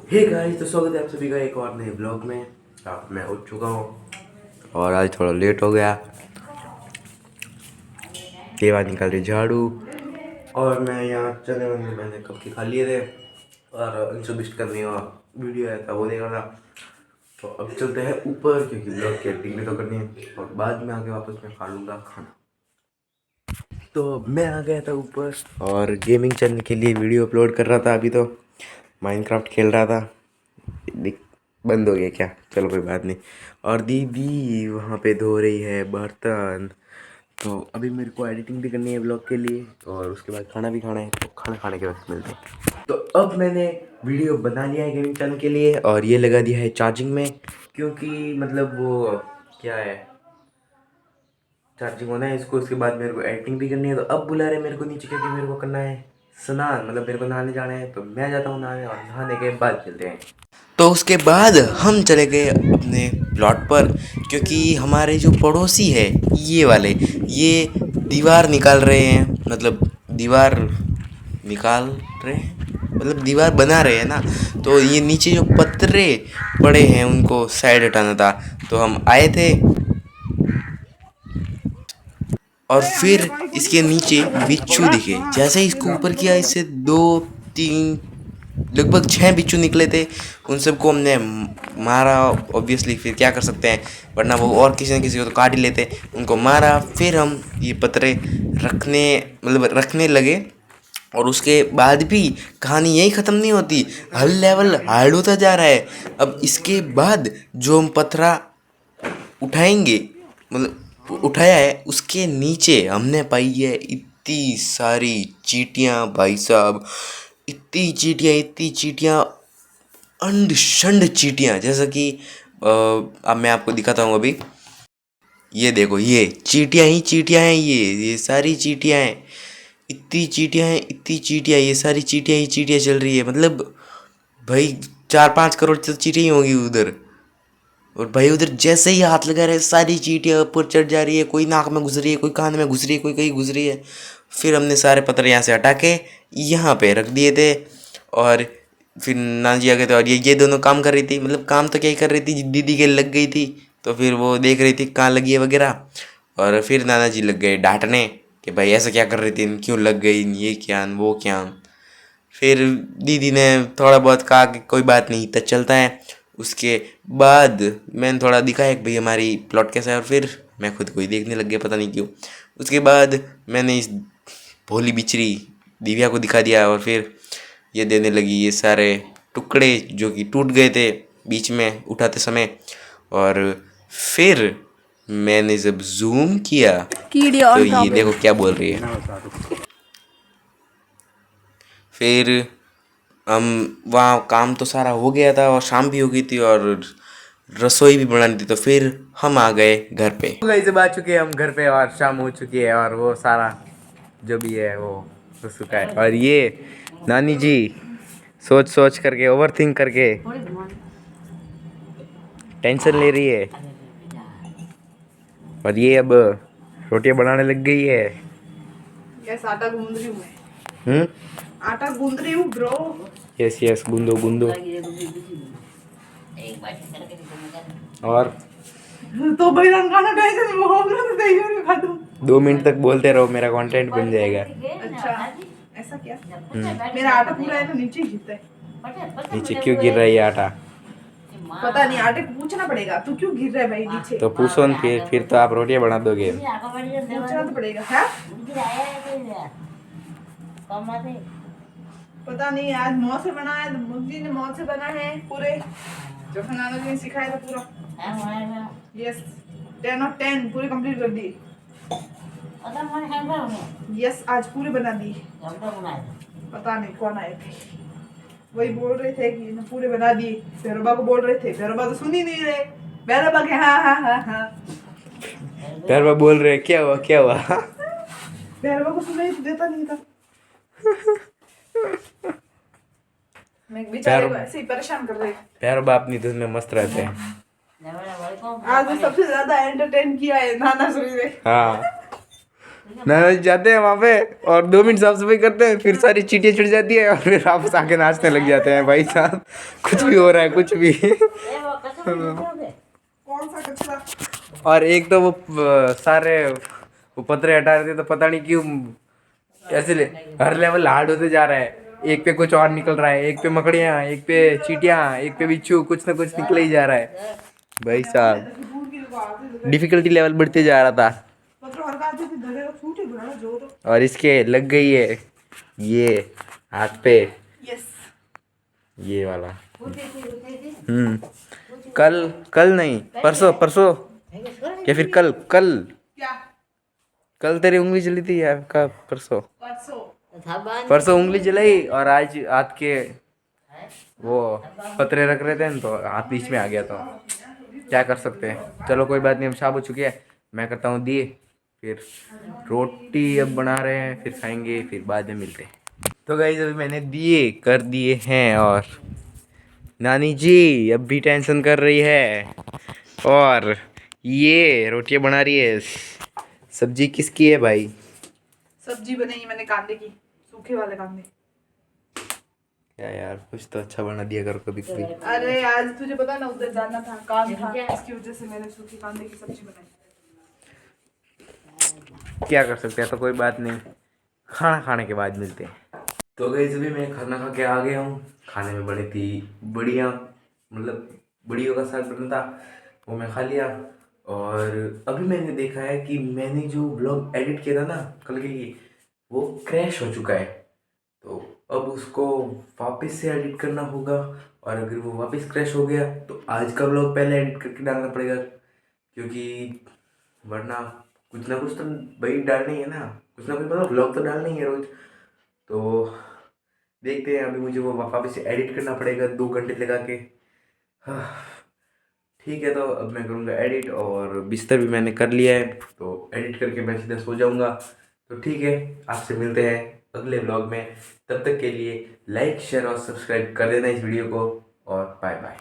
Hey guys, तो स्वागत है आप सभी का एक और नए ब्लॉग में। अब मैं उठ चुका हूँ और आज थोड़ा लेट हो गया। केवा निकाल रही झाड़ू और मैं यहाँ चने वने मैंने कब के खा लिए थे और इंस्टॉबिस्ट करने का वीडियो आया था वो देख रहा था। तो अब चलते हैं ऊपर क्योंकि ब्लॉग की एडिटिंग भी तो करनी है और बाद में आके वापस मैं खा लूँगा खाना। तो मैं आ गया था ऊपर और गेमिंग चैनल के लिए वीडियो अपलोड कर रहा था। अभी तो माइनक्राफ्ट खेल रहा था। बंद हो गया क्या, चलो कोई बात नहीं। और दीदी वहाँ पे धो रही है बर्तन। तो अभी मेरे को एडिटिंग भी करनी है ब्लॉग के लिए और उसके बाद खाना भी खाना है, तो खाना खाने के वक्त मिलते हैं। तो अब मैंने वीडियो बना लिया है गेमिंग चैनल के लिए और ये लगा दिया है चार्जिंग में, क्योंकि मतलब वो क्या है, चार्जिंग होना है इसको। उसके बाद मेरे को एडिटिंग भी करनी है। तो अब बुला रहे मेरे को नीचे क्योंकि मेरे को करना है स्नान, मतलब मेरे को नहाने जाना है। तो मैं जाता हूँ नहाने और नहाने के बाद चलते हैं। तो उसके बाद हम चले गए अपने प्लॉट पर, क्योंकि हमारे जो पड़ोसी है ये वाले, ये दीवार निकाल रहे हैं, मतलब दीवार निकाल रहे हैं, मतलब दीवार बना रहे हैं ना। तो ये नीचे जो पत्रे पड़े हैं उनको साइड हटाना था। तो हम आए थे और फिर इसके नीचे बिच्छू दिखे। जैसे ही इसको ऊपर किया, इससे दो तीन लगभग 6 बिच्छू निकले थे। उन सबको हमने मारा ऑब्वियसली, फिर क्या कर सकते हैं, वरना वो और किसी न किसी को तो काट ही लेते। उनको मारा, फिर हम ये पत्रे रखने मतलब रखने लगे। और उसके बाद भी कहानी यही ख़त्म नहीं होती, हर लेवल हार्ड होता जा रहा है। अब इसके बाद जो हम पत्थरा उठाएंगे, मतलब उठाया है, उसके नीचे हमने पाई है इतनी सारी चींटियाँ भाई साहब, इतनी चींटियाँ, अंड शंड चींटियाँ। जैसा कि अब मैं आपको दिखाता हूँ। अभी ये देखो, ये चींटियाँ ही चींटियाँ हैं, ये सारी चींटियाँ हैं। इतनी चींटियाँ हैं, इतनी चींटियाँ, ये सारी चींटियाँ ही चींटियाँ चल रही है। मतलब भाई 4-5 करोड़ तो चींटियाँ ही होंगी उधर। और भाई उधर जैसे ही हाथ लगा रहे सारी चींटियाँ ऊपर चढ़ जा रही है। कोई नाक में घुस रही है, कोई कान में घुस रही है, कोई कहीं घुस रही है। फिर हमने सारे पत्थर यहाँ से हटा के यहाँ पे रख दिए थे। और फिर नाना जी आ गए थे और ये दोनों काम कर रही थी, मतलब काम तो क्या ही कर रही थी, दीदी के लग गई थी। तो फिर वो देख रही थी कहाँ लगी है वगैरह। और फिर नाना जी लग गए डांटने कि भाई ऐसा क्या कर रही थी, क्यों लग गई, ये क्या वो क्या। फिर दीदी ने थोड़ा बहुत कहा कि कोई बात नहीं, तो चलता है। उसके बाद मैंने थोड़ा दिखाया कि भाई हमारी प्लॉट कैसा है, और फिर मैं खुद को ही देखने लग गया, पता नहीं क्यों। उसके बाद मैंने इस भोली बिचरी दिव्या को दिखा दिया और फिर ये देने लगी ये सारे टुकड़े जो कि टूट गए थे बीच में उठाते समय। और फिर मैंने जब जूम किया तो ये देखो क्या बोल रही है। फिर हम वहाँ काम तो सारा हो गया था और शाम भी हो गई थी और रसोई भी बनानी थी। तो फिर हम आ गए घर पे। से बात चुके हैं हम घर पे और शाम हो चुकी है और वो सारा जो भी है वो हो चुका है। और ये नानी जी सोच सोच करके, ओवर थिंक करके टेंशन ले रही है। और ये अब रोटियां बनाने लग गई है। यस, आटा गूंद रही हूँ मैं। आटा गूंद रही हूँ ब्रो। यस यस, गूंदो गूंदो। और तो भाई खाना टेंशन में होगा तो नहीं खा दूँ। 2 मिनट तक बोलते रहो, मेरा कंटेंट बन जाएगा। अच्छा, ऐसा क्या? मेरा आटा पूरा है तो नीचे ही गिरता है। नीचे क्यों गिर रहा है ये आटा? पता नहीं, आटे को पूछना पड़ेगा तू क्यों गिर रहा है भाई नीचे। तो पूछो न, फिर तो आप रोटियां बना दोगे। पूछना तो पड़ेगा। है पता नहीं, आज मौत से बना है, मुझी ने मौत से बना है पूरे, जो नाना जी ने सिखाया था पूरा। यस, 10 of 10 पूरी कंप्लीट कर दी। यस, आज पूरी बना दी। पता नहीं कौन आए थे, वही बोल रहे थे कि मैं पूरे बना दी। भैरबा को बोल रहे थे, भैरबा तो सुन ही नहीं रहे। भैरबा के हाँ हाँ हाँ हाँ, भैरवा बोल रहे क्या हुआ क्या हुआ। भैरबा को सुनाई तो देता नहीं था। मैं बेचारे को ऐसे ही परेशान कर रहे। भैरवा अपनी धुन में मस्त रहते हैं। आज तो सबसे ज्यादा एंटरटेन किया है नाना सुरी ने। हाँ, नाना जी जाते हैं वहाँ पे और 2 मिनट साफ सफाई करते हैं, फिर सारी चींटियाँ छिड़ जाती है और फिर वापस आके नाचने लग जाते हैं। भाई साहब कुछ भी हो रहा है, कुछ भी। कौन सा कचरा? और एक तो वो सारे वो पतरे हटा रहे थे, तो पता नहीं क्यों कैसे हर लेवल हार्ड होते जा रहा है। एक पे कुछ और निकल रहा है, एक पे मकड़ियाँ, एक पे चींटियाँ, एक पे बिच्छू, कुछ ना कुछ निकल ही जा रहा है। भाई साहब दूर की दुकान डिफिकल्टी लेवल बढ़ते जा रहा था। पत्र हरका थे धरे छूटे बना जो तो। और इसके लग गई है ये हाथ पे, यस। ये वाला। कल कल नहीं, परसों परसों या फिर कल कल क्या? कल तेरी उंगली जली थी यार, का परसों परसों। परसों उंगली जलाई और आज हाथ के वो पतरे रख रहे थे ना, तो हाथ बीच में आ गया। तो क्या कर सकते हैं, चलो कोई बात नहीं, अब शाम हो चुकी है, मैं करता हूँ दिए, फिर रोटी अब बना रहे हैं, फिर खाएंगे, फिर बाद में मिलते हैं। तो गाइस अभी मैंने दिए कर दिए हैं और नानी जी अब भी टेंशन कर रही है और ये रोटियां बना रही है। सब्जी किसकी है भाई? सब्जी बनाई मैंने कांदे की, सूखे वाले कांदे। क्या यार, कुछ तो अच्छा बना दिया करो कभी कभी। अरे आज तुझे पता ना उधर जाना था, काम था, इसकी वजह से मैंने सूखे कांदे की सब्जी बनाई। क्या कर सकते हैं, तो कोई बात नहीं, खाना खाने के बाद मिलते हैं। तो गाइस अभी मैं खाना खा के आ गया हूँ। खाने में बनी थी बढ़िया, मतलब बढ़ियों का साग बना था, वो मैं खा लिया। और अभी मैंने देखा है कि मैंने जो ब्लॉग एडिट किया था ना कल के लिए, वो क्रैश हो चुका है। तो अब उसको वापस से एडिट करना होगा, और अगर वो वापस क्रैश हो गया तो आज का ब्लॉग पहले एडिट करके डालना पड़ेगा, क्योंकि वरना कुछ ना कुछ तो भाई डालना ही है ना, कुछ ना कुछ मतलब ब्लॉग तो डालना ही है रोज। तो देखते हैं, अभी मुझे वो वापस से एडिट करना पड़ेगा 2 घंटे लगा के। हाँ, ठीक है, तो अब मैं करूँगा एडिट, और बिस्तर भी मैंने कर लिया है, तो एडिट करके मैं सीधा सो जाऊँगा। तो ठीक है, आपसे मिलते हैं अगले ब्लॉग में। तब तक के लिए लाइक शेयर और सब्सक्राइब कर देना इस वीडियो को, और बाय बाय।